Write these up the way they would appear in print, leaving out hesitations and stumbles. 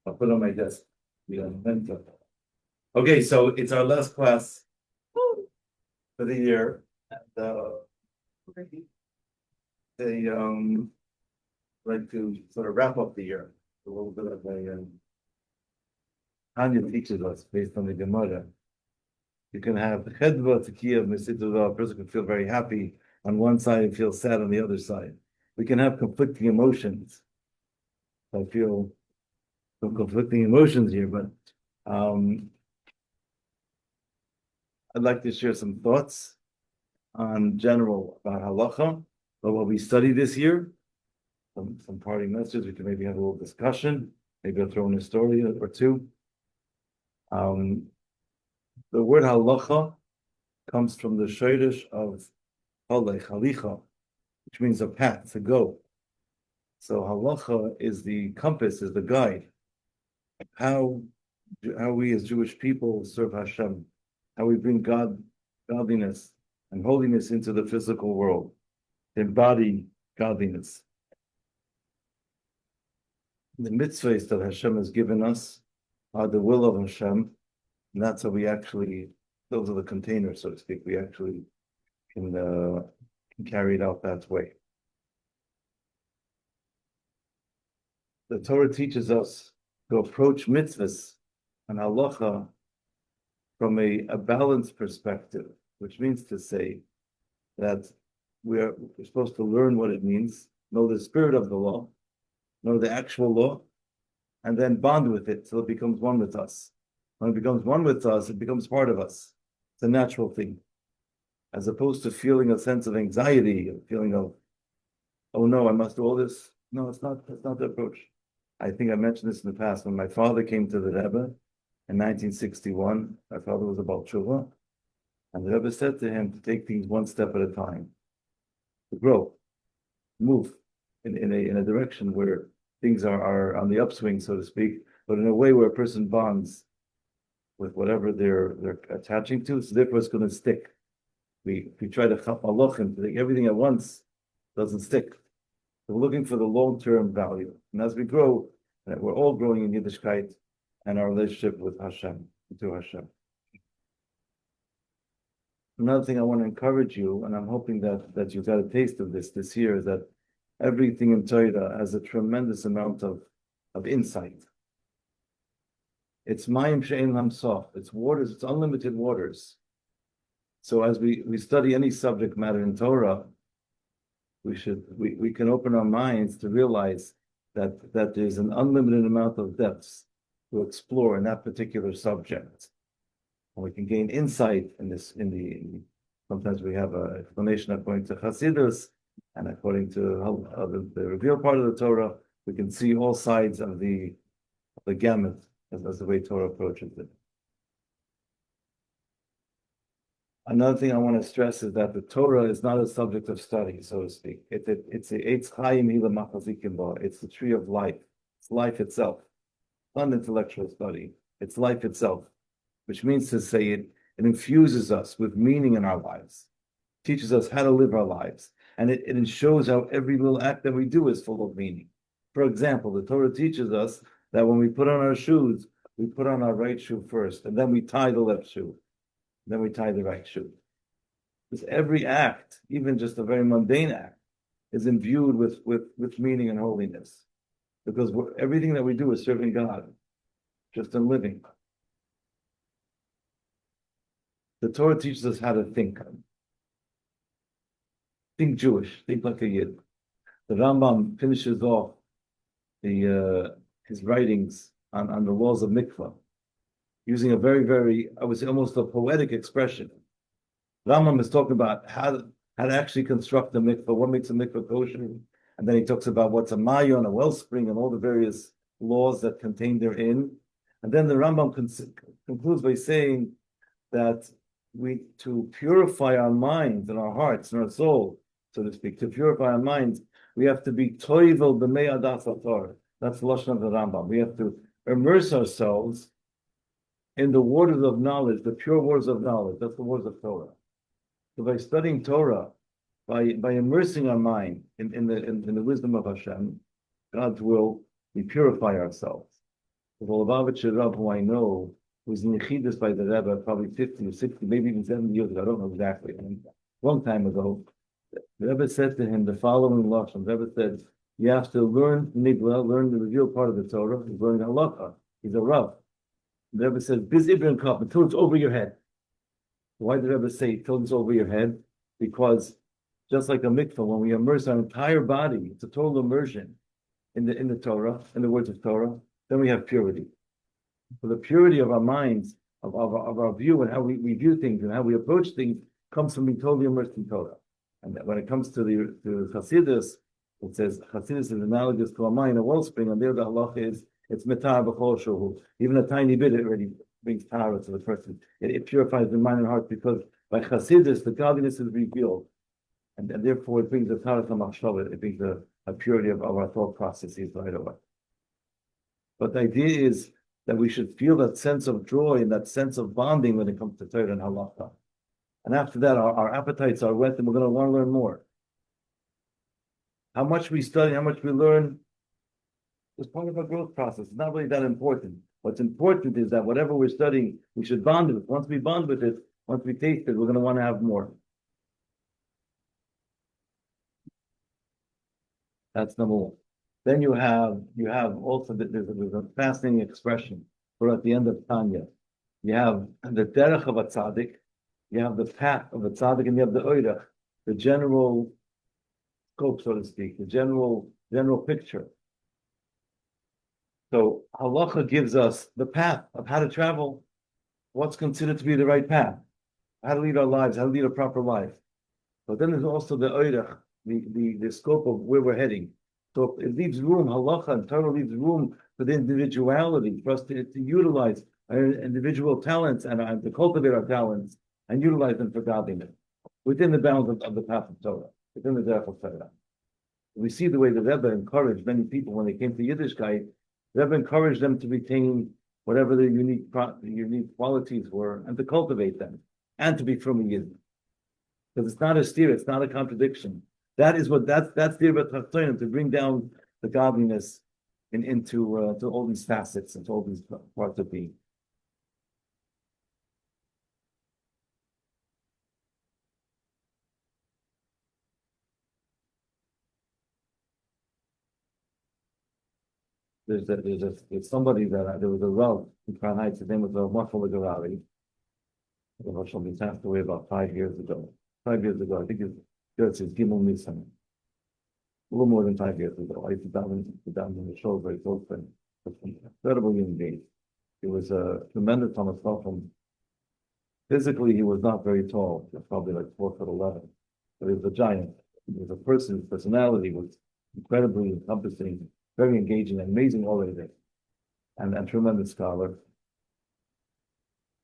I'll put it on my desk. Okay, so it's our last class for the year. And they like to sort of wrap up the year. A little bit of a Tanya teaches us based on the Gemara. You can have chedva tekiya mesitula. A person can feel very happy on one side and feel sad on the other side. We can have conflicting emotions. I feel some conflicting emotions here, but I'd like to share some thoughts on general about halacha, about what we studied this year. Some parting messages. We can maybe have a little discussion. Maybe I'll throw in a story or two. The word halacha comes from the shayrish of halech, halicha, which means a path, to go. So halacha is the compass, is the guide. How we as Jewish people serve Hashem, how we bring godliness and holiness into the physical world, embody godliness. The mitzvahs that Hashem has given us are the will of Hashem, and that's how we actually, those are the containers, so to speak, we actually can carry it out that way. The Torah teaches us to approach mitzvahs and halacha from a balanced perspective, which means to say that we're supposed to learn what it means, know the spirit of the law, know the actual law, and then bond with it till it becomes one with us. When it becomes one with us, it becomes part of us. It's a natural thing. As opposed to feeling a sense of anxiety, a feeling of, oh no, I must do all this. No, that's not the approach. I think I mentioned this in the past. When my father came to the Rebbe in 1961, my father was a Baal Tshuva, and the Rebbe said to him to take things one step at a time, to grow, move in a direction where things are on the upswing, so to speak, but in a way where a person bonds with whatever they're attaching to, so therefore it's going to stick. We try to chap malachim, to take everything at once, doesn't stick. So we're looking for the long-term value. And as we grow, we're all growing in Yiddishkeit and our relationship with Hashem, to Hashem. Another thing I want to encourage you, and I'm hoping that you've got a taste of this year, is that everything in Torah has a tremendous amount of insight. It's mayim she'ein lam sof. It's waters, it's unlimited waters. So as we study any subject matter in Torah, we can open our minds to realize that there's an unlimited amount of depths to explore in that particular subject. And we can gain insight sometimes we have an explanation according to Chassidus, and according to the revealed part of the Torah, we can see all sides of the gamut as the way Torah approaches it. Another thing I want to stress is that the Torah is not a subject of study, so to speak. It's the tree of life. It's life itself. It's not an intellectual study. It's life itself, which means to say it infuses us with meaning in our lives, teaches us how to live our lives, and it shows how every little act that we do is full of meaning. For example, the Torah teaches us that when we put on our shoes, we put on our right shoe first, and then we tie the left shoe. Then we tie the right shoe. Because every act, even just a very mundane act, is imbued with meaning and holiness. Because everything that we do is serving God, just in living. The Torah teaches us how to think. Think Jewish, think like a Yid. The Rambam finishes off his writings on the laws of mikvah, using a very, very, I would say almost a poetic expression. Rambam is talking about how to actually construct a mikvah, what makes a mikvah kosher, and then he talks about what's a mayon, a wellspring, and all the various laws that contain therein. And then the Rambam concludes by saying that to purify our minds and our hearts and our soul, so to speak, to purify our minds, we have to be toivel b'mei adas Torah. That's the lashon of the Rambam. We have to immerse ourselves in the waters of knowledge, the pure waters of knowledge. That's the waters of Torah. So by studying Torah, by immersing our mind in the wisdom of Hashem, God's will, we purify ourselves. The Lubavitcher Rav, who I know, was in Yechidus by the Rebbe probably 50 or 60, maybe even 70 years ago. I don't know exactly. I mean, a long time ago. The Rebbe said to him the following lashon. The Rebbe said, "You have to learn Nigla, learn the revealed part of the Torah. He's learning halacha. He's a Rav." The Rebbe says, "Biz Ibn Kaf until it's over your head." Why did the Rebbe say till it's over your head? Because just like a mikvah, when we immerse our entire body, it's a total immersion in the Torah, in the words of Torah. Then we have purity. For the purity of our minds, of our view and how we view things and how we approach things comes from being totally immersed in Torah. And when it comes to Chassidus, it says Chassidus is analogous to a mine, a wellspring, and there the halacha is it's metar b'chol shuhu. Even a tiny bit it already brings tahara to the person. It purifies the mind and heart because by Chassidus the godliness is revealed, and therefore it brings the tahara to machshava. It brings a purity of our thought processes right away. But the idea is that we should feel that sense of joy and that sense of bonding when it comes to Torah and halacha. And after that, our appetites are wet, and we're going to want to learn more. How much we study, how much we learn, is part of our growth process. It's not really that important. What's important is that whatever we're studying, we should bond with it. Once we bond with it, once we taste it, we're going to want to have more. That's number one. Then you have also there's a fascinating expression for at the end of Tanya. You have the derech of a tzaddik, you have the path of a tzaddik, and you have the oirach, the general scope, so to speak, the general picture. So halacha gives us the path of how to travel, what's considered to be the right path, how to lead our lives, how to lead a proper life. But then there's also the oirach, the scope of where we're heading. So it leaves room, halacha and Torah leaves room for the individuality, for us to utilize our individual talents and to cultivate our talents and utilize them for godliness within the bounds of the path of Torah, within the derech of Torah. We see the way the Rebbe encouraged many people when they came to Yiddishkeit. The Rebbe encouraged them to retain whatever their unique qualities were and to cultivate them and to be from a Yid. Because it's not a steer, it's not a contradiction. That's the Rebbe to bring down the godliness into all these facets and to all these parts of being. There's somebody that there was a Rav in Crown Heights. His name was Marshall Garari. Marshall passed away about 5 years ago. 5 years ago, I think it's Gimel Nisan. A little more than 5 years ago. I used to down in the show very close friend. Incredible human being. He was tremendous on himself. Physically, he was not very tall. He was probably like 4'11", but he was a giant. He was a person. His personality was incredibly encompassing, very engaging, and amazing orator, and tremendous scholar.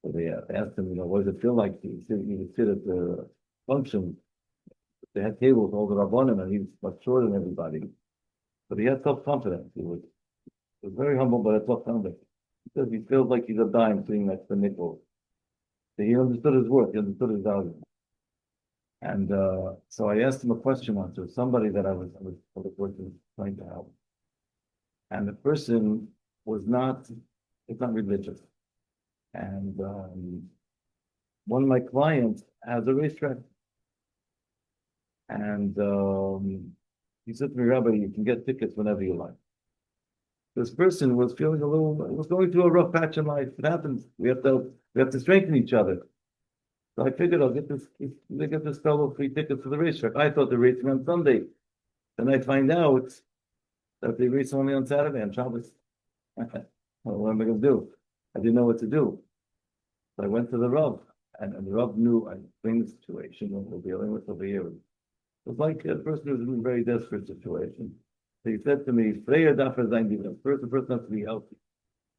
So they asked him, what does it feel like? He would sit at the function. They had tables all the rabbanim, and he was much shorter than everybody. But he had self-confidence. He was very humble, but had self-confidence. Because he feels like he's a dime sitting next to nickel. So he understood his worth. He understood his value. And so I asked him a question once to somebody that I was working, trying to help. And the person it's not religious. And one of my clients has a racetrack. And he said to me, Rabbi, you can get tickets whenever you like. This person was was going through a rough patch in life. It happens. We have to strengthen each other. So I figured I'll get this fellow free tickets for the racetrack. I thought the race went on Sunday. Then I find out that they race only on Saturday and Shabbos. Well, what am I going to do? I didn't know what to do. So I went to the Rav, and the Rav knew I explained the situation what we're dealing with over here. It was like a person who was in a very desperate situation. So he said to me, first the person has to be healthy.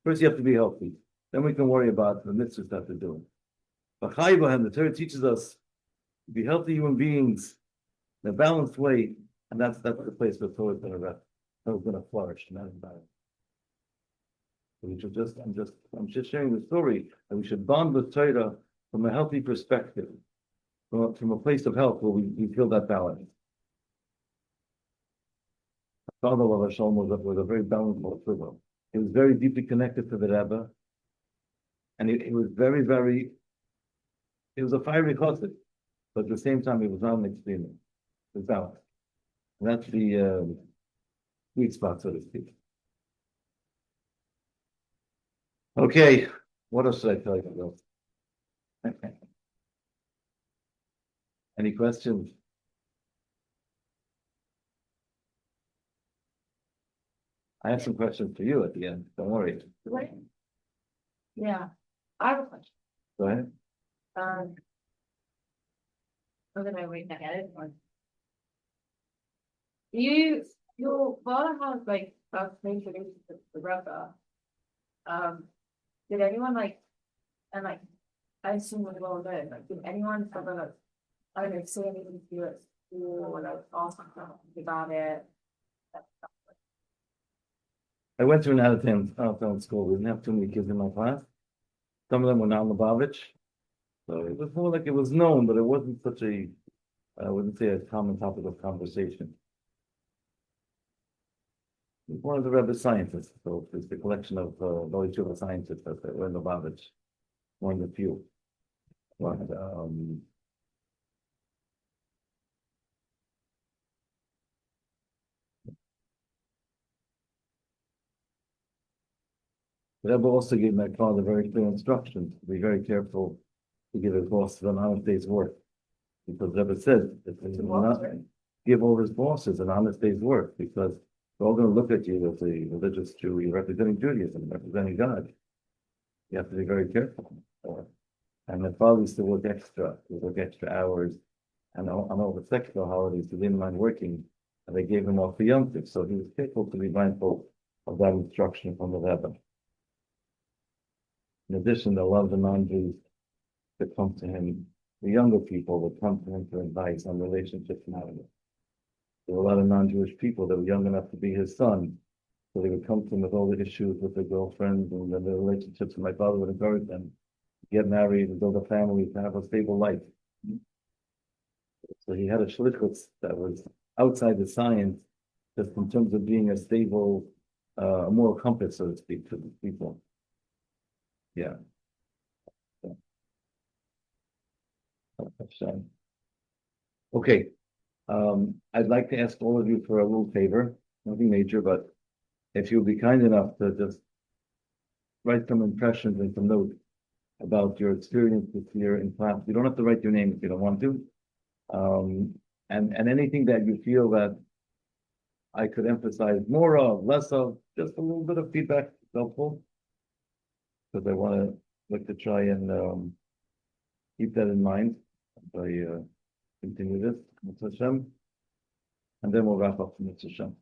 First you have to be healthy. Then we can worry about the mitzvahs that they're doing. But the Torah teaches us to be healthy human beings in a balanced way, and that's the place where Torah is going to rest. Torah is going to flourish in that environment. So I'm just sharing the story that we should bond with Torah from a healthy perspective, from a place of health where we feel that balance. Father of Hashem was a very balanced individual. He was very deeply connected to the Rebbe, and he was he was a fiery chassid, but at the same time, he was not an extremist. He was out. And that's the sweet spot, so to speak. Okay, what else should I tell you? Any questions? I have some questions for you at the end. Don't worry. Right. Yeah, I have a question. Go ahead. Was I waiting ahead or? Your father has like introduced the Rebbe. Did anyone like, and like, I assume with all good, like, did anyone from the, I don't know, say anything to you at school or like ask something about it? I went to an out-of-town school. We didn't have too many kids in my class. Some of them were non-Lubavitch. So it was more like it was known, but it wasn't such a, I wouldn't say a common topic of conversation. It was one of the Rebbe scientists, so it's the collection of Loy Tshuva scientists that were in Lubavitch, one of the few. But, the Rebbe also gave my father very clear instructions to be very careful to give his boss an honest day's work. Because the Rebbe said, if he will not give all his bosses an honest day's work, because they're all going to look at you as a religious Jew. You're representing Judaism, representing God. You have to be very careful. And my father used to work extra. He would work extra hours. And on all the secular holidays, he didn't mind working. And they gave him off the Yom Tov. So he was careful to be mindful of that instruction from the Rebbe. In addition, a lot of the non-Jews that come to him, the younger people would come to him for advice on relationship matters. There were a lot of non-Jewish people that were young enough to be his son. So they would come to him with all the issues with their girlfriends and the relationships. And my father would encourage them to get married and build a family, to have a stable life. So he had a shlichus that was outside the science, just in terms of being a stable, a moral compass, so to speak, to the people. Yeah. Okay. I'd like to ask all of you for a little favor, nothing major, but if you'll be kind enough to just write some impressions and some notes about your experience this year in class. You don't have to write your name if you don't want to. And anything that you feel that I could emphasize more of, less of, just a little bit of feedback is helpful. Because I want to like to try and keep that in mind as I continue this, Mitzvah Hashem. And then we'll wrap up the Mitzvah Hashem.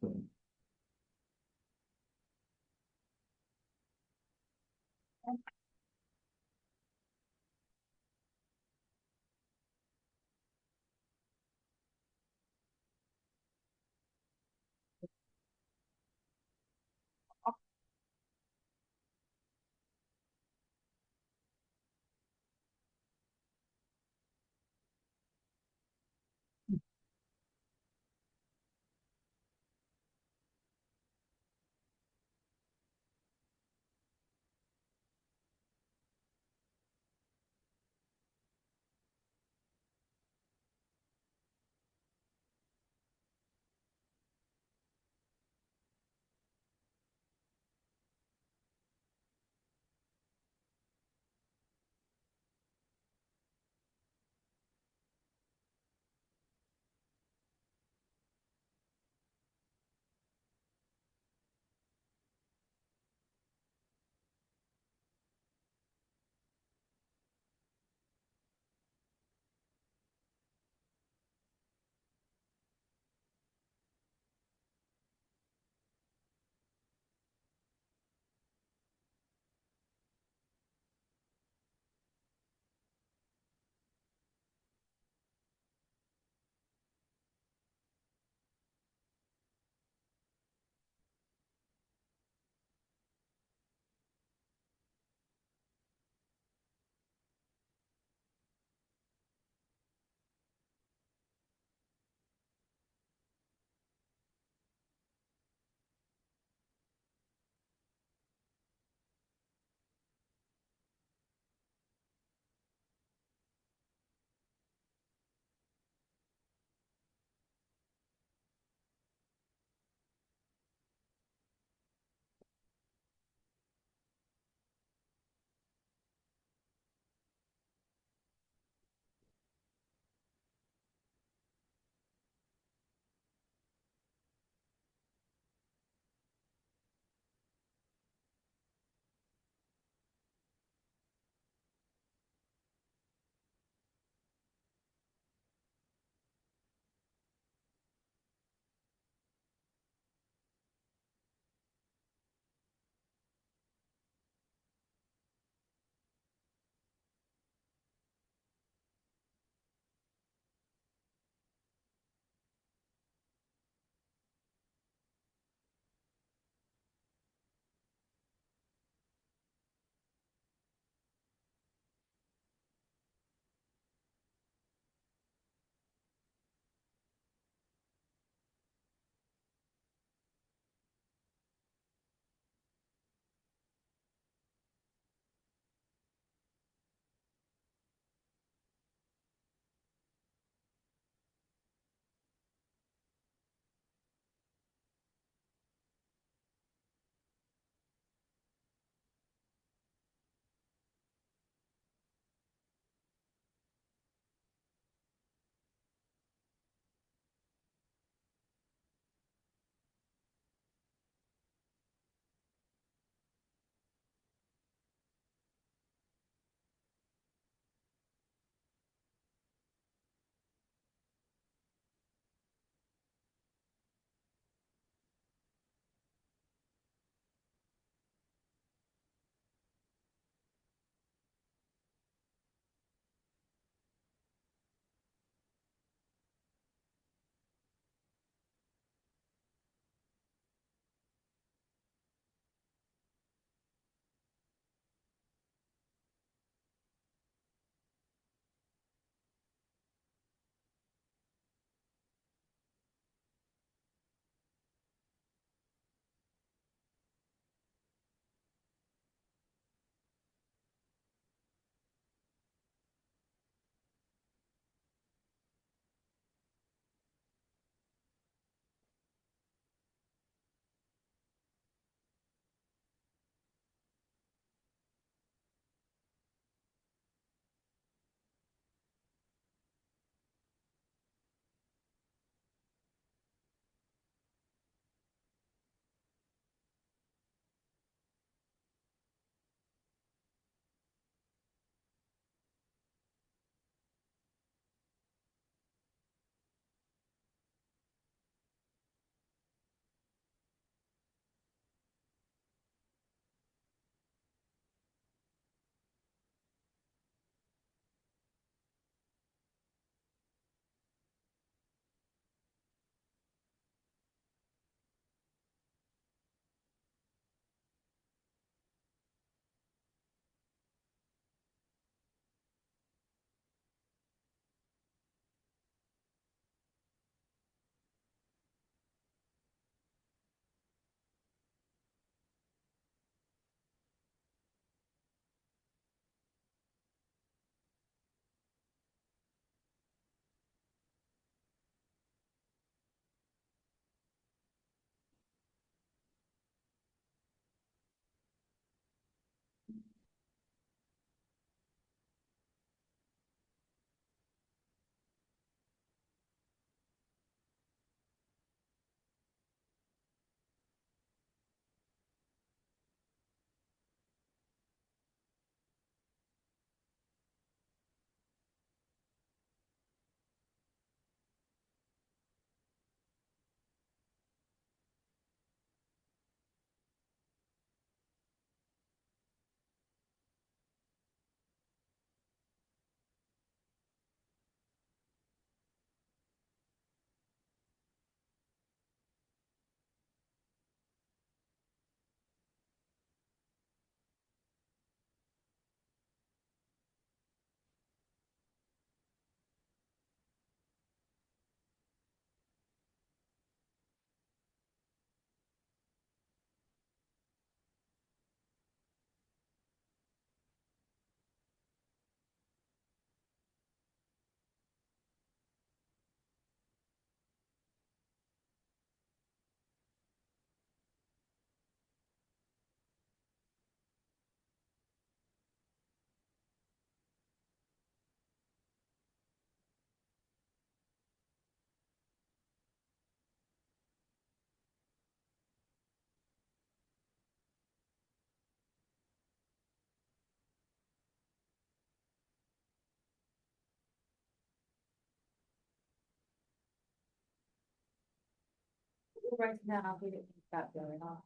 Right now, we didn't think that going on.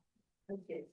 Okay.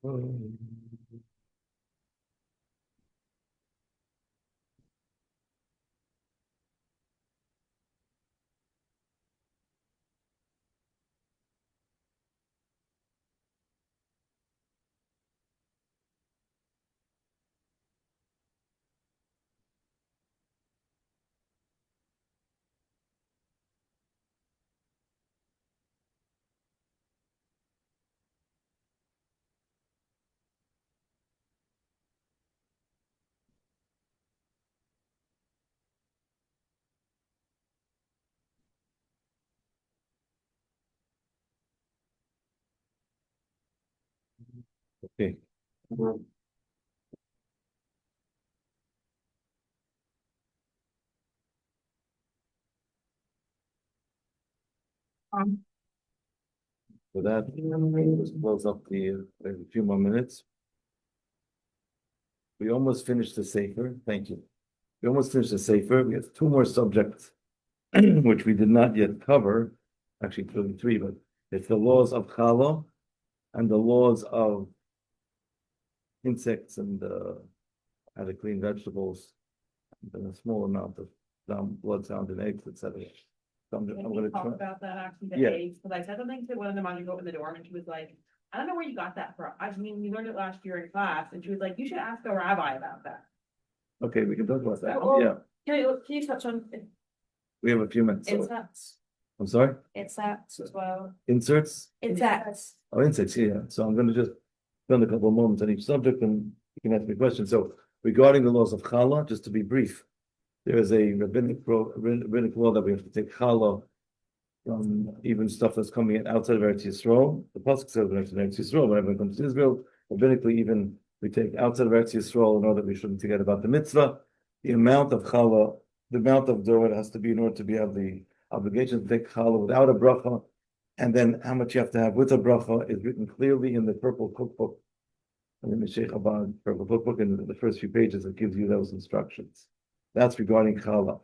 Okay. For that, let's close up a few more minutes. We almost finished the Sefer. Thank you. We almost finished the Sefer. We have two more subjects which we did not yet cover. Actually, three, but it's the laws of challah and the laws of insects and how to clean vegetables, and a small amount of blood found in eggs, etc. So I'm Can going we to talk try. about that actually, the Yeah. eggs, because I said something to one of them on you open the door and she was like, I don't know where you got that from. I mean, we learned it last year in class and she was like, you should ask a rabbi about that. Okay, we can talk about that. Oh, Yeah, Can you touch on we have a few minutes. So, insects? I'm sorry. Insects as well. Inserts. Insects. Oh, insects. Yeah. So I'm going to just spend a couple of moments on each subject, and you can ask me questions. So regarding the laws of challah, just to be brief, there is a rabbinic law that we have to take challah from even stuff that's coming in outside of Eretz Yisrael. The pasuk says when it's in Eretz Yisrael, whenever it comes to Israel, rabbinically even we take outside of Eretz Yisrael in order that we shouldn't forget about the mitzvah. The amount of challah, the amount of dough it has to be in order to have the obligation to take challah without a bracha, and then how much you have to have with a bracha is written clearly in the purple cookbook, in the Sheikh Abad purple cookbook, in the first few pages it gives you those instructions. That's regarding challah.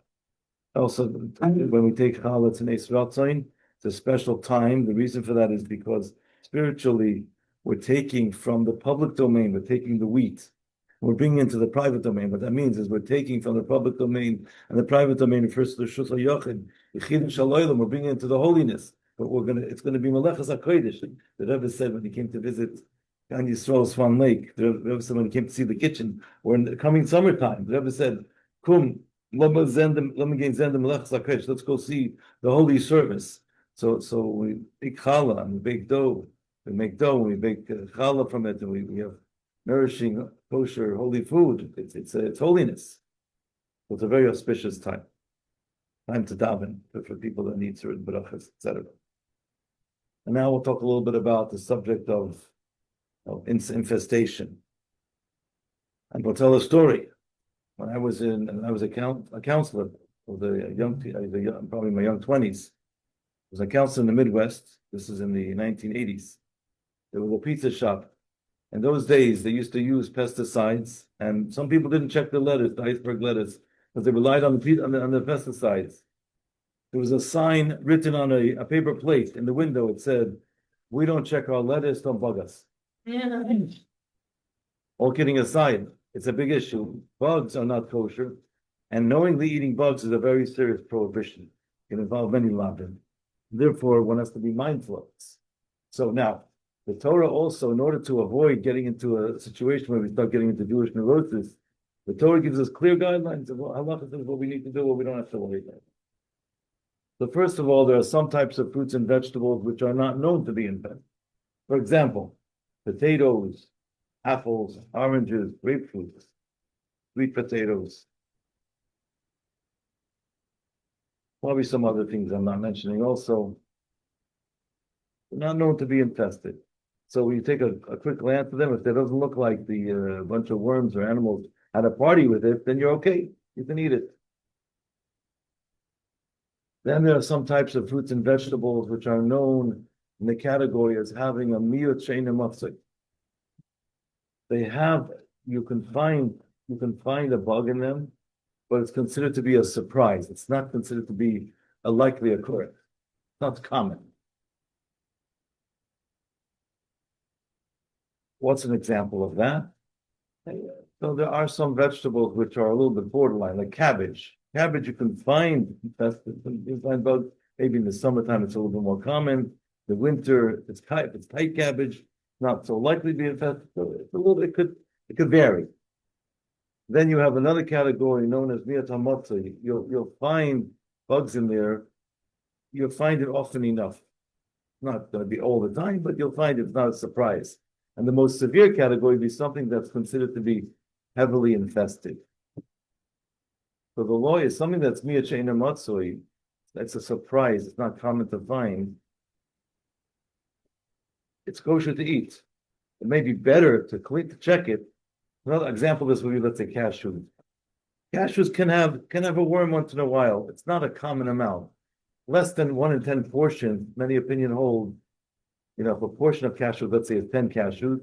Also, when we take challah, it's an Eis Ratzain. It's a special time. The reason for that is because spiritually, we're taking from the public domain, we're taking the wheat, we're bringing into the private domain. What that means is we're taking from the public domain, and the private domain refers to the Shus HaYochid, Yechid Shaloylam, we're bringing it into the holiness. But it's going to be Melechas HaKodesh. The Rebbe said when he came to visit Gan Yisrael Swan Lake, the Rebbe said when he came to see the kitchen, or in the coming summertime, the Rebbe said, Kum, let's go see the holy service. So we bake challah and we bake dough. We make dough and we bake challah from it, and we have nourishing, kosher, holy food. It's holiness. So it's a very auspicious time to daven for people that need certain brachas, etc. And now we'll talk a little bit about the subject of infestation, and we'll tell a story. When I was a counselor of probably in my young 20s. I was a counselor in the Midwest. This is in the 1980s. There was a pizza shop. In those days, they used to use pesticides, and some people didn't check the lettuce, the iceberg lettuce, because they relied on the pesticides. There was a sign written on a paper plate in the window. It said, "We don't check our lettuce, don't bug us." Yeah. All kidding aside, it's a big issue. Bugs are not kosher, and knowingly eating bugs is a very serious prohibition. It can involve many lavin. Therefore, one has to be mindful of this. So now, the Torah also, in order to avoid getting into a situation where we start getting into Jewish neurosis, the Torah gives us clear guidelines of halakha is what we need to do, what we don't have to worry about. So first of all, there are some types of fruits and vegetables which are not known to be infected. For example, potatoes, apples, oranges, grapefruits, sweet potatoes. Probably some other things I'm not mentioning also. They're not known to be infested. So when you take a quick glance at them, if it doesn't look like the bunch of worms or animals had a party with it, then you're okay. You can eat it. Then there are some types of fruits and vegetables which are known in the category as having a miyut she'eina mafsek. They have, you can find a bug in them, but it's considered to be a surprise. It's not considered to be a likely occurrence. It's not common. What's an example of that? So there are some vegetables which are a little bit borderline, like cabbage. Cabbage you can find infested, you find bugs. Maybe in the summertime it's a little bit more common. The winter, if it's tight cabbage, not so likely to be infested. So it's a little, it could vary. Then you have another category known as miatamotzi. You'll find bugs in there. You'll find it often enough. Not going to be all the time, but you'll find it's not a surprise. And the most severe category would be something that's considered to be heavily infested. So the law is something that's miacheina matsui. That's a surprise. It's not common to find. It's kosher to eat. It may be better to check it. Another example of this would be, let's say, cashews. Cashews can have a worm once in a while. It's not a common amount. Less than 1 in 10 portion, many opinion hold, if a portion of cashews, let's say, is 10 cashews,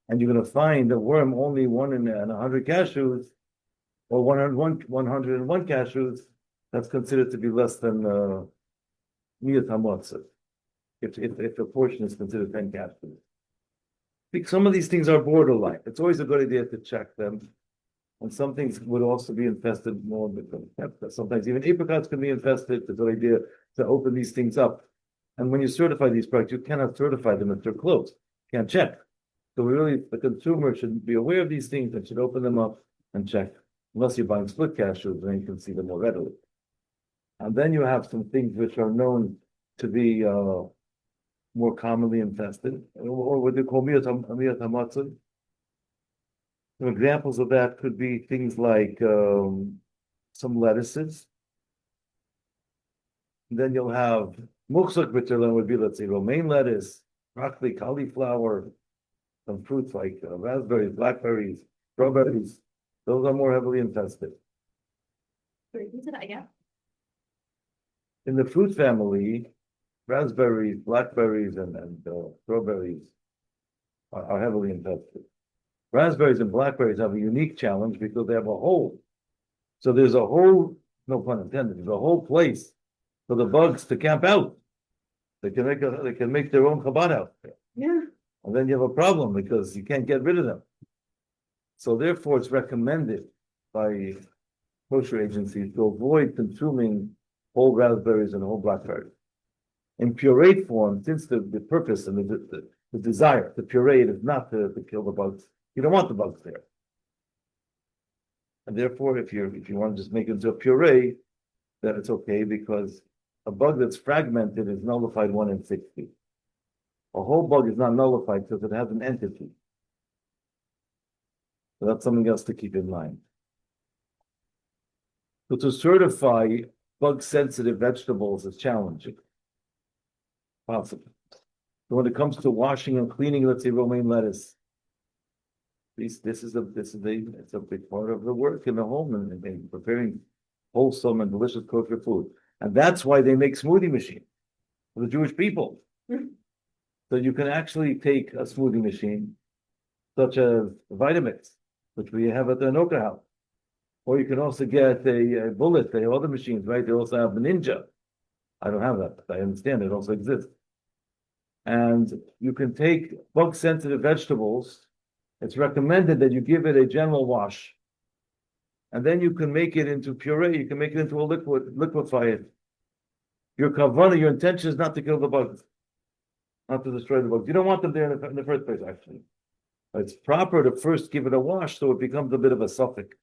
and you're going to find a worm only 1 in 100 cashews, or 101 cashews, that's considered to be less than miyat hamotza, if a portion is considered 10 cashews. I think some of these things are borderline. It's always a good idea to check them. And some things would also be infested more, but sometimes even apricots can be infested. It's a good idea to open these things up. And when you certify these products, you cannot certify them if they're closed. You can't check. So the consumer should be aware of these things and should open them up and check. Unless you're buying split cashews, then you can see them more readily. And then you have some things which are known to be more commonly infested, or what they call miyat hamatzah. Some examples of that could be things like some lettuces. And then you'll have muchzak, which would be, let's say, romaine lettuce, broccoli, cauliflower, some fruits like raspberries, blackberries, strawberries. Those are more heavily infested. In the fruit family, raspberries, blackberries, and strawberries are heavily infested. Raspberries and blackberries have a unique challenge because they have a hole. So there's a whole, no pun intended, there's a whole place for the bugs to camp out. They can make their own chabad out there. Yeah. And then you have a problem because you can't get rid of them. So therefore it's recommended by kosher agencies to avoid consuming whole raspberries and whole blackberries. In pureed form, since the purpose and the desire to puree it is not to kill the bugs, you don't want the bugs there. And therefore, if you want to just make it into a puree, then it's okay because a bug that's fragmented is nullified 1 in 60. A whole bug is not nullified because it has an entity. So that's something else to keep in mind. So to certify bug-sensitive vegetables is challenging. Possible. So when it comes to washing and cleaning, let's say romaine lettuce, it's a big part of the work in the home and preparing wholesome and delicious kosher food. And that's why they make smoothie machines for the Jewish people. So you can actually take a smoothie machine, such as Vitamix, which we have at the Hanoka house. Or you can also get a Bullet. They have other machines, right? They also have the Ninja. I don't have that, but I understand it also exists. And you can take bug-sensitive vegetables. It's recommended that you give it a general wash. And then you can make it into puree. You can make it into a liquefy it. Your kavanah, your intention is not to kill the bugs, not to destroy the bugs. You don't want them there in the first place, actually. It's proper to first give it a wash so it becomes a bit of a suffix.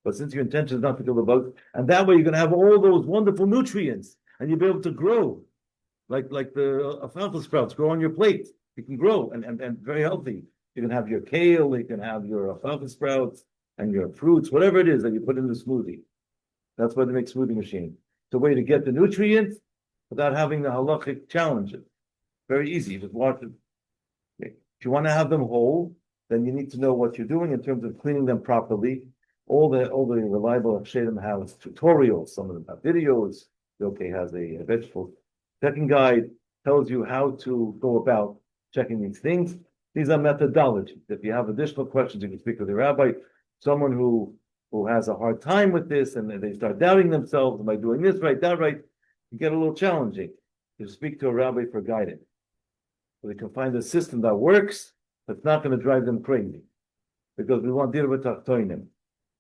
But since your intention is not to kill the bugs, and that way you're going to have all those wonderful nutrients, and you'll be able to grow, like the alfalfa sprouts grow on your plate. You can grow and very healthy. You can have your kale, you can have your alfalfa sprouts, and your fruits, whatever it is that you put in the smoothie. That's why they make smoothie machine. It's a way to get the nutrients without having the halachic challenges. Very easy, just wash it. Okay. If you want to have them whole, then you need to know what you're doing in terms of cleaning them properly. All the reliable Shadim have tutorials, some of them have videos. Okay, has a vegetable checking guide, tells you how to go about checking these things. These are methodologies. If you have additional questions, you can speak with the rabbi. Someone who has a hard time with this and they start doubting themselves, am I doing this right, that right? You get a little challenging. You speak to a rabbi for guidance. So they can find a system that works That's not going to drive them crazy. Because we want dir v'tachtoinim.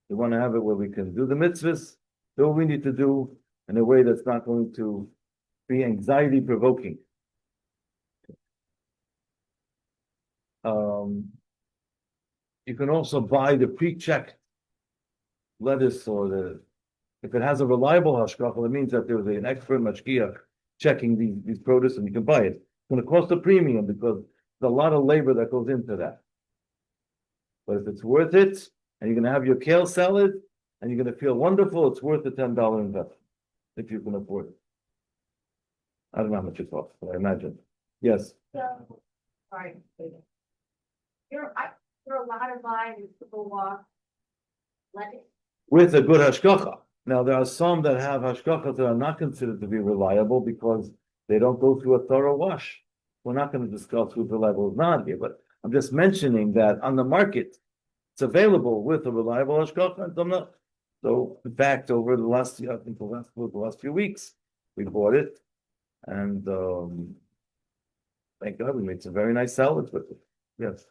We want to have it where we can do the mitzvahs, do what we need to do in a way that's not going to be anxiety provoking. You can also buy the pre-checked lettuce or if it has a reliable hashgacha, it means that there's an expert mashgiach checking these produce and you can buy it. It's going to cost a premium because there's a lot of labor that goes into that. But if it's worth it, and you're going to have your kale salad, and you're going to feel wonderful, it's worth the $10 investment, if you can afford it. I don't know how much it costs, but I imagine. Yes. So, sorry. You're allowed to buy these people walk lettuce. With a good hashgacha. Now, there are some that have hashgachas that are not considered to be reliable because they don't go through a thorough wash. We're not going to discuss who's reliable or not here, but I'm just mentioning that on the market, it's available with a reliable hashgacha and some not. So, in fact, over the last, I think the last few weeks, we bought it, and thank God we made some very nice salads with it. Yes.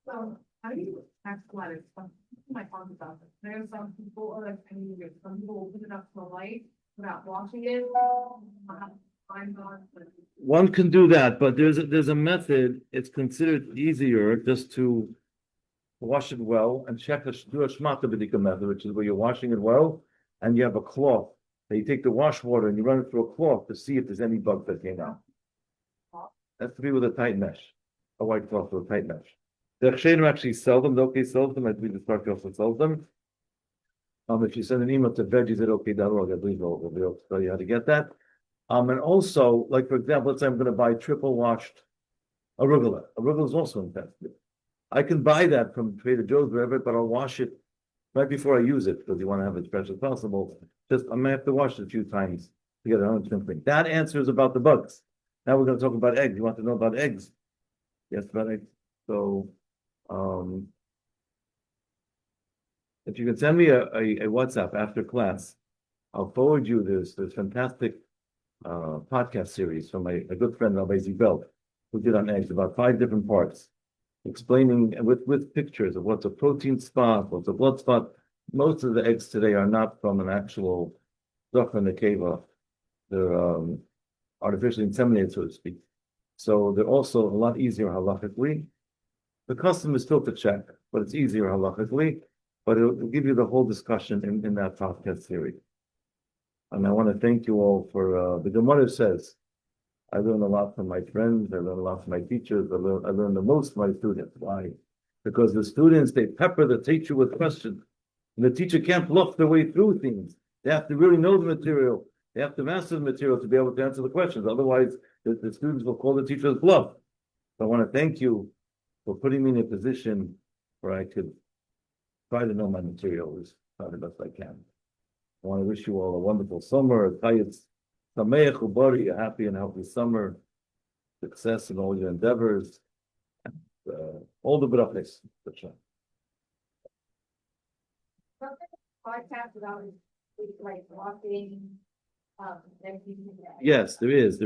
So, how do you tax lettuce? My phone about this. There's some people, some people will put it up to the light without washing it. One can do that, but there's a method. It's considered easier just to wash it well and do a shmata b'dika method, which is where you're washing it well, and you have a cloth. And you take the wash water and you run it through a cloth to see if there's any bugs that came out. That's to be with a tight mesh, a white cloth with a tight mesh. The Chayim actually sell them. The OK sells them. I believe the Sparky also sells them. If you send an email to veggies at OK.org, I believe they'll be able to tell you how to get that. And also, like for example, let's say I'm going to buy triple washed arugula. Arugula is also infested. I can buy that from Trader Joe's, wherever, but I'll wash it right before I use it because you want to have it as fresh as possible. Just I may have to wash it a few times to get it on thing. That answers about the bugs. Now we're going to talk about eggs. You want to know about eggs? Yes, about eggs. So, if you can send me a WhatsApp after class, I'll forward you this fantastic podcast series from a good friend, Rabbi Zibel, who did on eggs about 5 different parts, explaining with pictures of what's a protein spot, what's a blood spot. Most of the eggs today are not from an actual zachar nekeva. They're artificially inseminated, so to speak. So they're also a lot easier halachically. The custom is still to check, but it's easier halachically. But it'll give you the whole discussion in that podcast series. And I want to thank you all for the Gemara says, I learned a lot from my friends, I learned a lot from my teachers, I learned the most from my students. Why? Because the students, they pepper the teacher with questions. And the teacher can't bluff their way through things. They have to really know the material. They have to master the material to be able to answer the questions. Otherwise, the students will call the teacher's bluff. So I want to thank you for putting me in a position where I could try to know my material as the best I can. I want to wish you all a wonderful summer, a happy and healthy summer, success in all your endeavors, all the brachas. Podcast about like walking, Yes, there is.